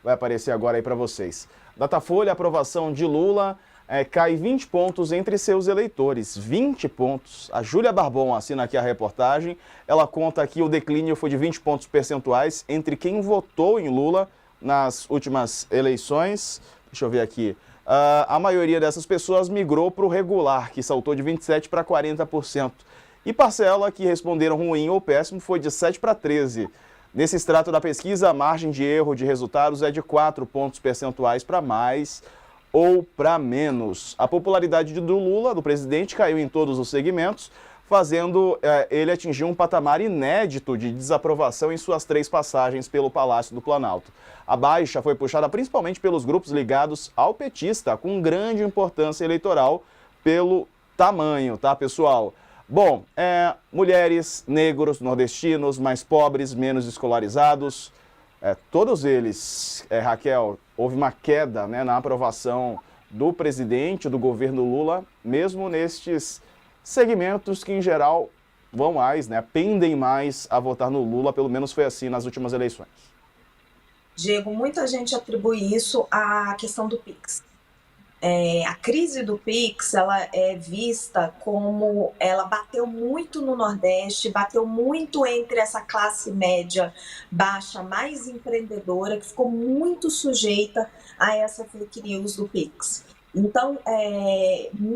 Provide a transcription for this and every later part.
vai aparecer agora aí para vocês. Datafolha, aprovação de Lula cai 20 pontos entre seus eleitores. 20 pontos. A Júlia Barbon assina aqui a reportagem. Ela conta que o declínio foi de 20 pontos percentuais entre quem votou em Lula nas últimas eleições. Deixa eu ver aqui. A maioria dessas pessoas migrou para o regular, que saltou de 27% para 40%. E parcela que responderam ruim ou péssimo foi de 7% para 13%. Nesse extrato da pesquisa, a margem de erro de resultados é de 4 pontos percentuais para mais ou para menos. A popularidade do Lula, do presidente, caiu em todos os segmentos, fazendo ele atingir um patamar inédito de desaprovação em suas 3 passagens pelo Palácio do Planalto. A baixa foi puxada principalmente pelos grupos ligados ao petista, com grande importância eleitoral pelo tamanho, tá, pessoal? Bom, mulheres, negros, nordestinos, mais pobres, menos escolarizados, todos eles, Raquel, houve uma queda, né, na aprovação do presidente, do governo Lula, mesmo nestes segmentos que, em geral, vão mais, né, pendem mais a votar no Lula, pelo menos foi assim nas últimas eleições. Diego, muita gente atribui isso à questão do Pix. A crise do Pix, ela é vista como ela bateu muito no Nordeste, bateu muito entre essa classe média baixa, mais empreendedora, que ficou muito sujeita a essa fake news do Pix. Então,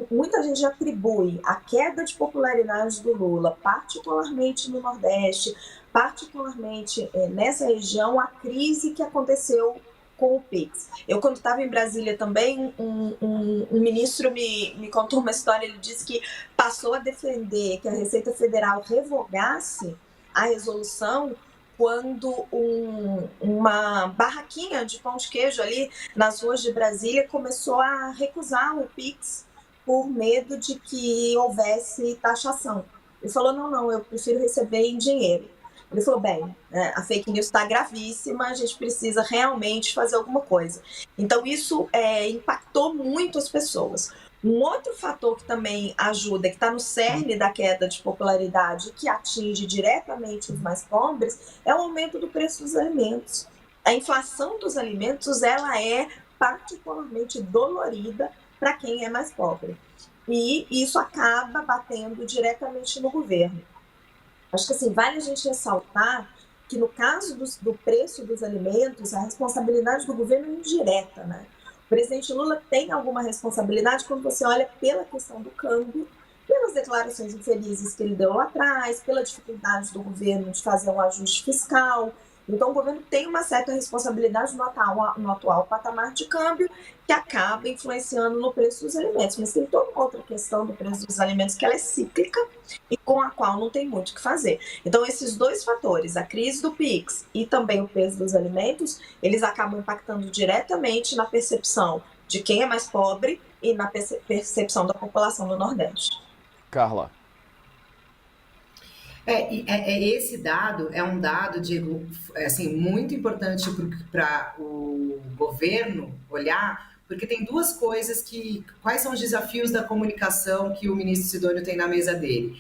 muita gente atribui a queda de popularidade do Lula, particularmente no Nordeste, particularmente nessa região, a crise que aconteceu com o Pix. Eu, quando estava em Brasília também, um ministro me contou uma história, ele disse que passou a defender que a Receita Federal revogasse a resolução quando uma barraquinha de pão de queijo ali nas ruas de Brasília começou a recusar o Pix por medo de que houvesse taxação. Ele falou, não, eu prefiro receber em dinheiro. Ele falou, bem, a fake news está gravíssima, a gente precisa realmente fazer alguma coisa. Então, isso impactou muito as pessoas. Um outro fator que também ajuda, que está no cerne da queda de popularidade, que atinge diretamente os mais pobres, é o aumento do preço dos alimentos. A inflação dos alimentos, ela é particularmente dolorida para quem é mais pobre. E isso acaba batendo diretamente no governo. Acho que assim, vale a gente ressaltar que no caso do preço dos alimentos, a responsabilidade do governo é indireta, né? O presidente Lula tem alguma responsabilidade quando você olha pela questão do câmbio, pelas declarações infelizes que ele deu lá atrás, pela dificuldade do governo de fazer um ajuste fiscal. Então, o governo tem uma certa responsabilidade no atual patamar de câmbio, que acaba influenciando no preço dos alimentos. Mas tem toda outra questão do preço dos alimentos que ela é cíclica e com a qual não tem muito o que fazer. Então, esses dois fatores, a crise do Pix e também o preço dos alimentos, eles acabam impactando diretamente na percepção de quem é mais pobre e na percepção da população do Nordeste. Carla. Esse dado é um dado, Diego, assim, muito importante para o governo olhar, porque tem duas coisas quais são os desafios da comunicação que o ministro Sidônio tem na mesa dele?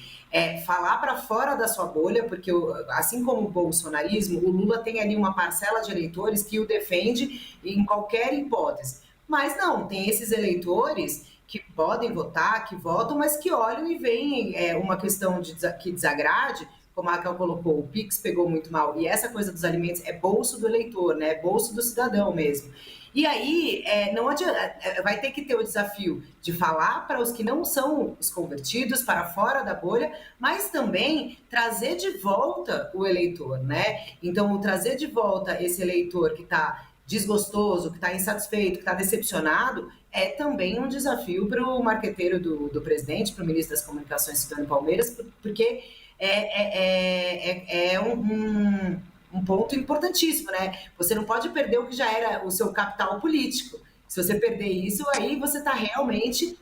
Falar para fora da sua bolha, porque assim como o bolsonarismo, o Lula tem ali uma parcela de eleitores que o defende em qualquer hipótese. Mas não, tem esses eleitores que podem votar, que votam, mas que olham e veem uma questão que desagrade, como a Raquel colocou, o Pix pegou muito mal, e essa coisa dos alimentos é bolso do eleitor, né? É bolso do cidadão mesmo. E aí, não adianta, vai ter que ter o desafio de falar para os que não são os convertidos, para fora da bolha, mas também trazer de volta o eleitor, né? Então, trazer de volta esse eleitor que está desgostoso, que está insatisfeito, que está decepcionado, é também um desafio para o marqueteiro do presidente, para o ministro das Comunicações, Sidônio Palmeiras, porque é um ponto importantíssimo, né? Você não pode perder o que já era o seu capital político. Se você perder isso, aí você está realmente...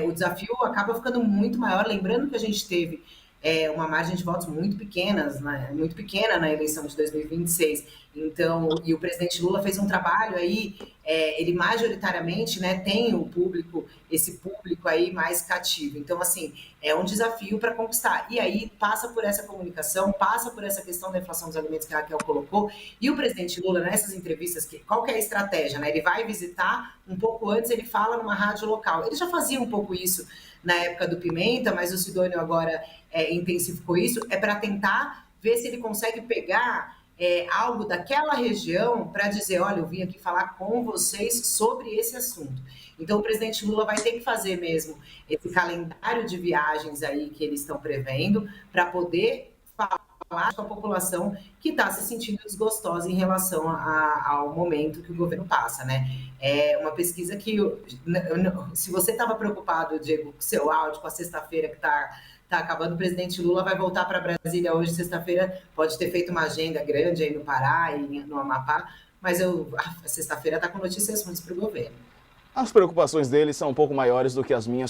o desafio acaba ficando muito maior, lembrando que a gente teve uma margem de votos muito pequena na eleição de 2026. Então, e o presidente Lula fez um trabalho aí, ele majoritariamente, né, tem o público, esse público aí mais cativo. Então, assim, é um desafio para conquistar. E aí passa por essa comunicação, passa por essa questão da inflação dos alimentos que a Raquel colocou. E o presidente Lula, nessas entrevistas, qual que é a estratégia, né? Ele vai visitar, um pouco antes ele fala numa rádio local. Ele já fazia um pouco isso na época do Pimenta, mas o Sidônio agora intensificou isso, para tentar ver se ele consegue pegar algo daquela região para dizer, olha, eu vim aqui falar com vocês sobre esse assunto. Então, o presidente Lula vai ter que fazer mesmo esse calendário de viagens aí que eles estão prevendo para poder falar com a população que está se sentindo desgostosa em relação ao momento que o governo passa, né? É uma pesquisa que, se você estava preocupado, Diego, com o seu áudio, com a sexta-feira que está acabando, o presidente Lula vai voltar para Brasília hoje, sexta-feira, pode ter feito uma agenda grande aí no Pará e no Amapá, mas a sexta-feira está com notícias ruins para o governo. As preocupações dele são um pouco maiores do que as minhas